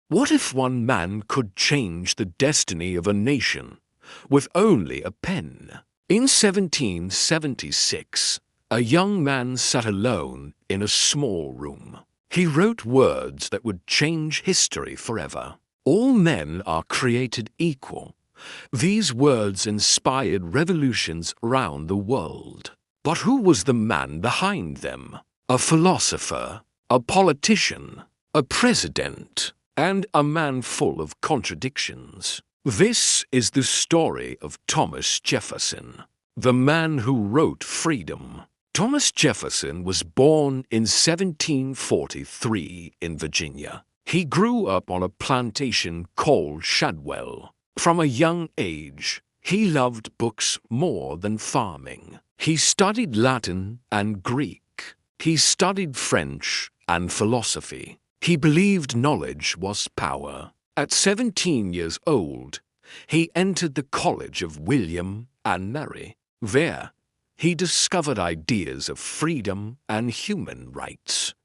What if one man could change the destiny of a nation with only a pen? In 1776, a young man sat alone in a small room. He wrote words that would change history forever. All men are created equal. These words inspired revolutions around the world. But who was the man behind them? A philosopher, a politician, a president, and a man full of contradictions. This is the story of Thomas Jefferson, the man who wrote freedom. Thomas Jefferson was born in 1743 in Virginia. He grew up on a plantation called Shadwell. From a young age, he loved books more than farming. He studied Latin and Greek. He studied French and philosophy. He believed knowledge was power. At 17 years old, he entered the College of William and Mary. There, he discovered ideas of freedom and human rights.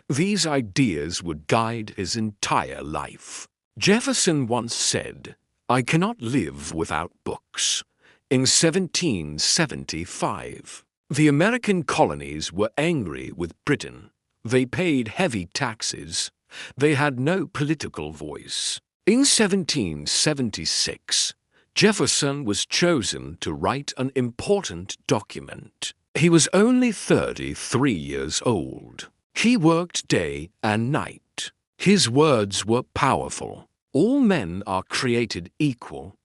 These ideas would guide his entire life. Jefferson once said, "I cannot live without books." In 1775, the American colonies were angry with Britain. They paid heavy taxes. They had no political voice. In 1776, Jefferson was chosen to write an important document. He was only 33 years old. He worked day and night. His words were powerful. All men are created equal.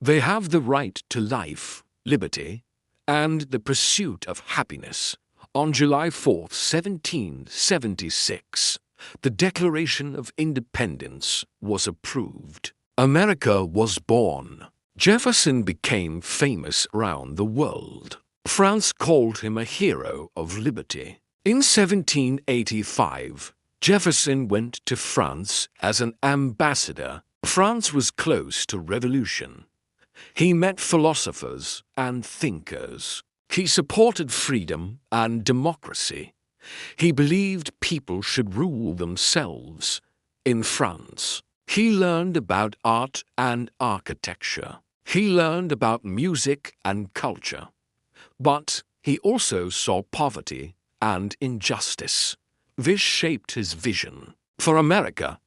They have the right to life, liberty, and the pursuit of happiness. On July 4, 1776, the Declaration of Independence was approved. America was born. Jefferson became famous around the world. France called him a hero of liberty. In 1785, Jefferson went to France as an ambassador. France was close to revolution. He met philosophers and thinkers. He supported freedom and democracy. He believed people should rule themselves. In France, he learned about art and architecture. He learned about music and culture. But he also saw poverty and injustice. This shaped his vision. For America,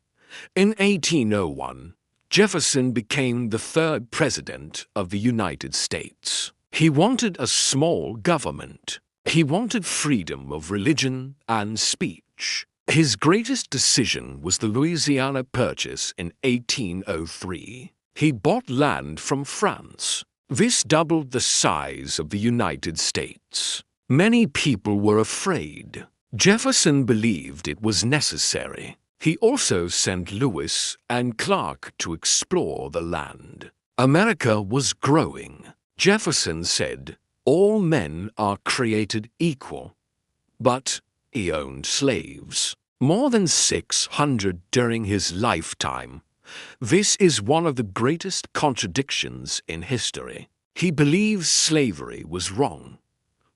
in 1801, Jefferson became the third president of the United States. He wanted a small government. He wanted freedom of religion and speech. His greatest decision was the Louisiana Purchase in 1803. He bought land from France. This doubled the size of the United States. Many people were afraid. Jefferson believed it was necessary. He also sent Lewis and Clark to explore the land. America was growing. Jefferson said, "All men are created equal." But he owned slaves. More than 600 during his lifetime. This is one of the greatest contradictions in history. He believed slavery was wrong,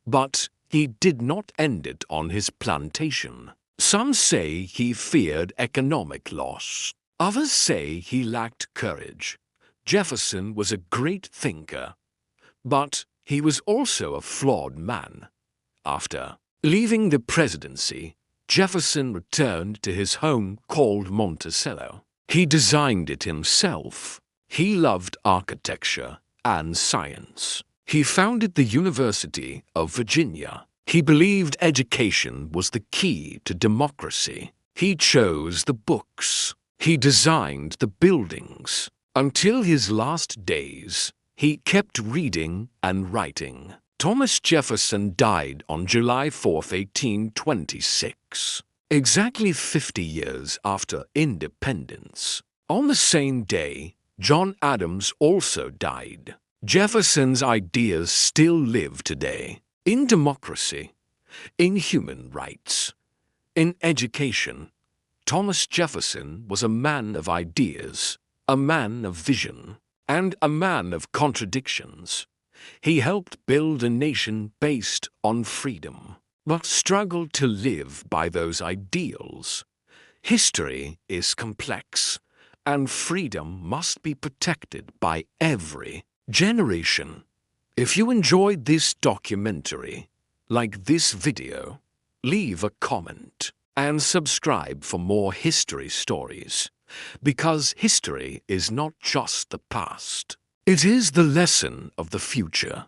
but he did not end it on his plantation. Some say he feared economic loss. Others say he lacked courage. Jefferson was a great thinker, but he was also a flawed man. After leaving the presidency, Jefferson returned to his home called Monticello. He designed it himself. He loved architecture and science. He founded the University of Virginia. He believed education was the key to democracy. He chose the books. He designed the buildings. Until his last days, he kept reading and writing. Thomas Jefferson died on July 4, 1826, exactly 50 years after independence. On the same day, John Adams also died. Jefferson's ideas still live today. In democracy, in human rights, in education, Thomas Jefferson was a man of ideas, a man of vision, and a man of contradictions. He helped build a nation based on freedom, but struggled to live by those ideals. History is complex. and freedom must be protected by every generation. If you enjoyed this documentary, like this video, leave a comment and subscribe for more history stories, because history is not just the past, it is the lesson of the future.